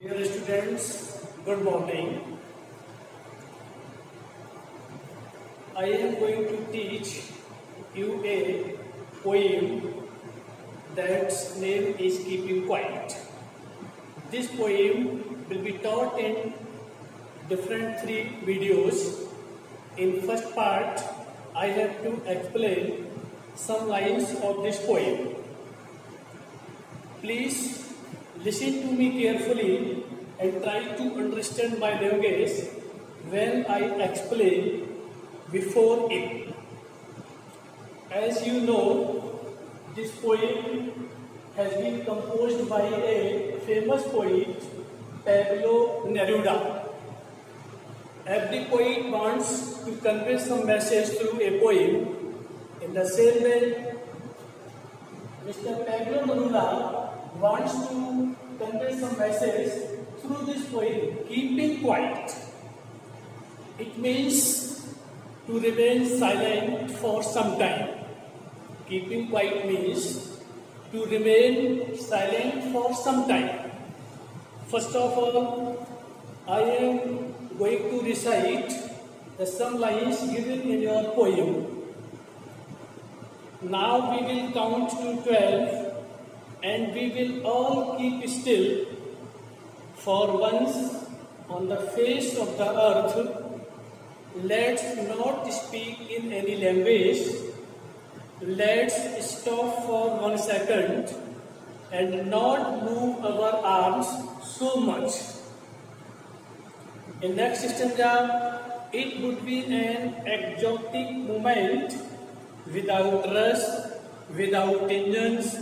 Dear students, good morning. I am going to teach you a poem that's name is Keeping Quiet. This poem will be taught in different three videos. In first part, I have to explain some lines of this poem. Please listen to me carefully and try to understand my language when I explain before it. As you know, this poem has been composed by a famous poet, Pablo Neruda. Every poet wants to convey some message through a poem. In the same way, Mr. Pablo Neruda wants to convey some message through this poem, Keeping Quiet. It means to remain silent for some time. Keeping quiet means to remain silent for some time. First of all, I am going to recite the some lines given in your poem. Now we will count to 12 and we will all keep still. For once on the face of the earth, let's not speak in any language. Let's stop for 1 second and not move our arms so much. In next stanza, it would be an exotic moment without rush, without engines.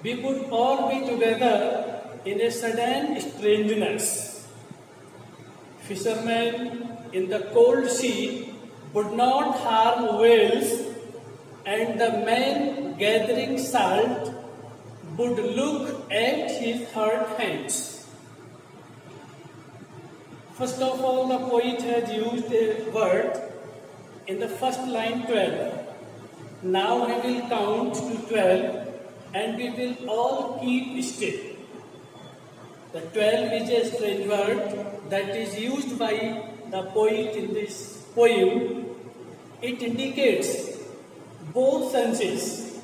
We would all be together in a sudden strangeness. Fishermen in the cold sea would not harm whales, and the man gathering salt would look at his hurt hands. First of all, the poet has used a word in the first line 12. Now we will count to 12 and we will all keep still. The 12 is a strange word that is used by the poet in this poem. It indicates both senses.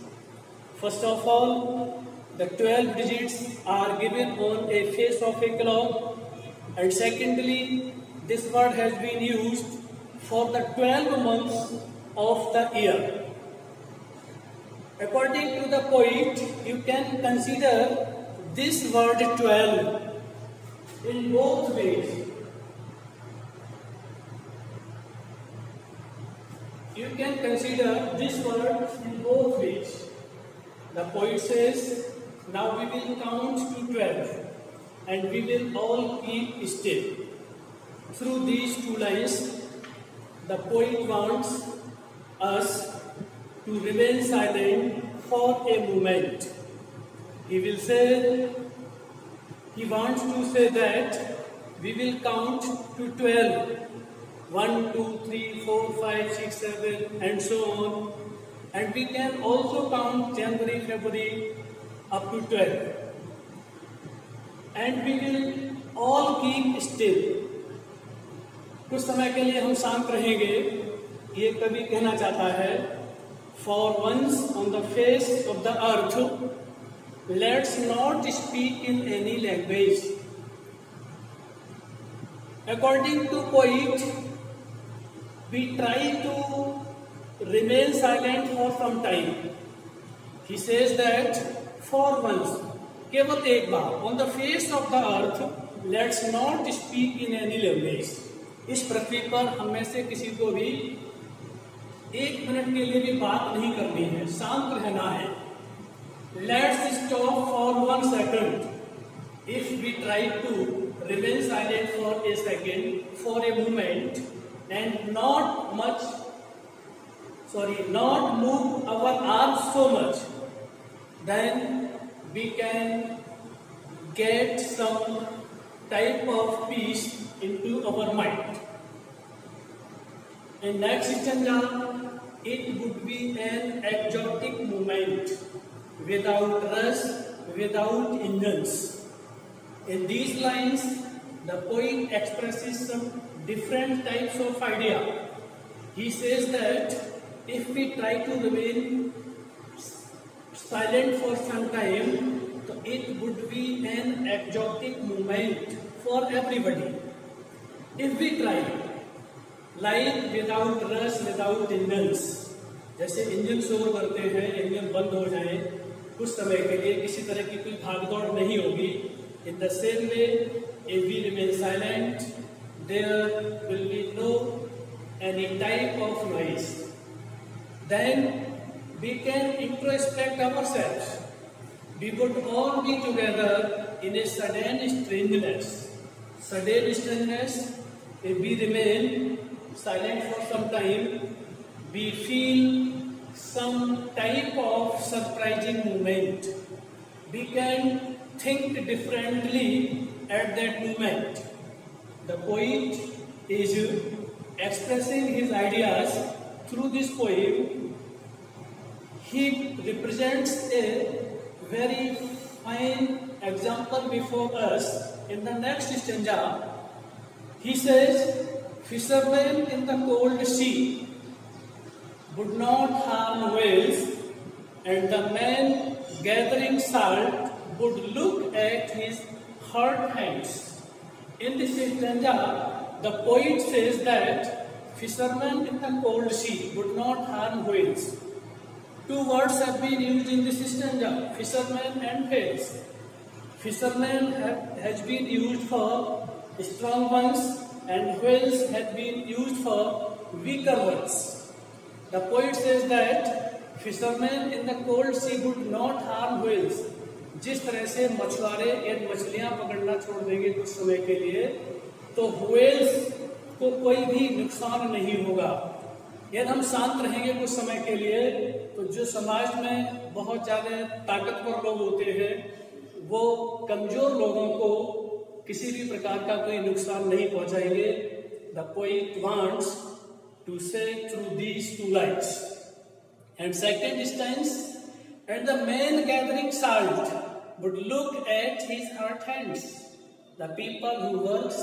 First of all, the 12 digits are given on a face of a clock, and secondly, this word has been used for the 12 months of the year. According to the poet, you can consider this word 12 in both ways. You can consider this word in both ways. The poet says, now we will count to 12 and we will all keep still. Through these two lines, the poet wants us to remain silent for a moment. He wants to say that we will count to 12. 1, 2, 3, 4, 5, 6, 7 and so on. And we can also count January, February up to 12. And we will all keep still. कुछ समय के लिए हम शांत रहेंगे. ये कवि कहना चाहता है, for once on the face of the earth, let's not speak in any language. According to poet, we try to remain silent for some time. He says that for once, केवल एक बार, on the face of the earth, let's not speak in any language. इस पृथ्वी पर हम में से किसी को भी 1 मिनट के लिए भी बात नहीं करनी है, शांत रहना है. Let's stop for 1 second. If we try to remain silent for a second, for a moment, and not move our arms so much, then we can get some type of peace into our mind. In next stanza, it would be an exotic moment without rush, without engines. In these lines, the poet expresses some different types of idea. He says that if we try to remain silent for some time, so it would be an exotic moment for everybody. If we try, like without rush, without engines, जैसे engine शोर करते हैं, engine बंद हो जाए कुछ समय के लिए, किसी तरह की कोई भागदौड़ नहीं होगी. In the same way, if we remain silent, there will be no any type of noise. Then we can introspect ourselves. We would all be together in a sudden strangeness. Sudden strangeness, if we remain silent for some time, we feel some type of surprising moment. We can think differently at that moment. The poet is expressing his ideas through this poem. He represents a very fine example before us. In the next stanza, he says, fishermen in the cold sea would not harm whales, and the man gathering salt would look at his hurt hands. In this stanza, the poet says that fishermen in the cold sea would not harm whales. Two words have been used in this stanza, fishermen and whales. Fishermen has been used for strong ones, and whales have been used for weaker ones. The poet says that fishermen in the cold sea would not harm whales. जिस तरह से मछुआरे यदि मछलियां पकड़ना छोड़ देंगे कुछ समय के लिए, तो whales को कोई भी नुकसान नहीं होगा. यदि हम शांत रहेंगे कुछ समय के लिए, तो जो समाज में बहुत ज्यादा ताकतवर लोग होते हैं, वो कमजोर लोगों को किसी भी प्रकार का कोई नुकसान नहीं पहुंचाएंगे. The poet wants to say through these two lines. And second stanza, and the man gathering salt would look at his hurt hands. The people who works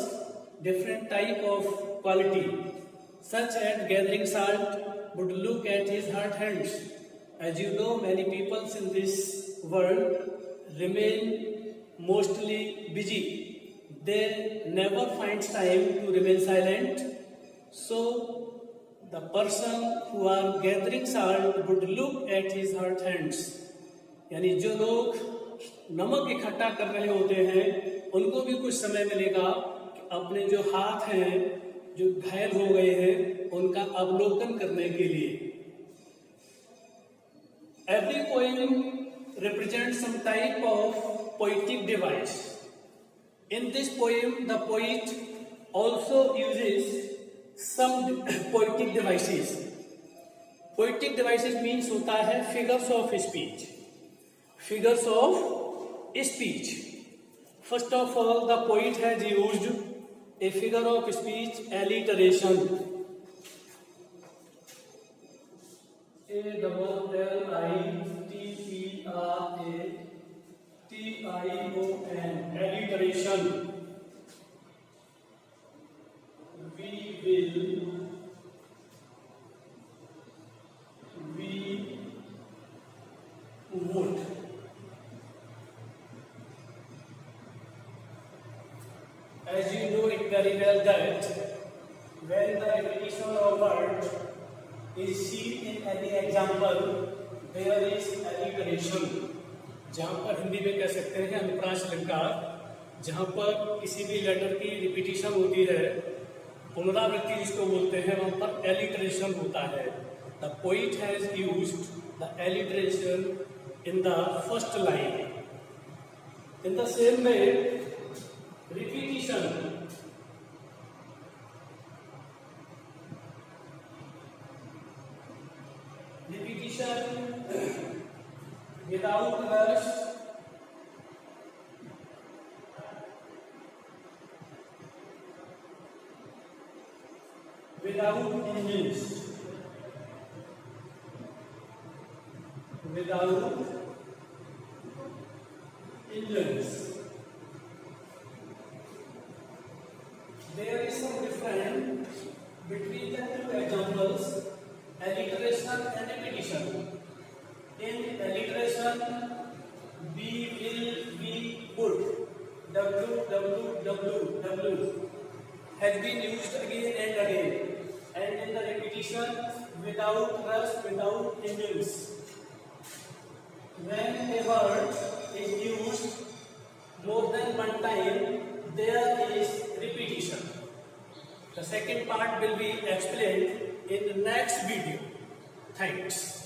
different type of quality, such as gathering salt, would look at his hurt hands. As you know, many people in this world remain mostly busy. They never find time to remain silent. So the person who are gathering salt would look at his hurt hands. यानी जो लोग नमक इकट्ठा कर रहे होते हैं, उनको भी कुछ समय मिलेगा कि अपने जो हाथ हैं जो घायल हो गए हैं उनका अवलोकन करने के लिए. Every poem represents some type of poetic device. In this poem, the poet also uses some poetic devices. Poetic devices means होता है figures of speech. Figures of speech. First of all, the poet has used a figure of speech, alliteration. alliteration. Alliteration. We would. As you know it very well that when the repetition of word is seen in any example, there is alliteration. जहाँ पर हिंदी में कह सकते हैं अनुप्रास अलंकार, जहाँ पर किसी भी लेटर की रिपीटिशन होती है, पुनरावृत्ति जिसको बोलते हैं, वहाँ पर एलिटरेशन होता है. The poet has used the alliteration in the first line. In the same way, repetition. Without rush, without engines, without engines. W has been used again and again, and in the repetition without rust, without endings. When a word is used more than one time, there is repetition. The second part will be explained in the next video. Thanks.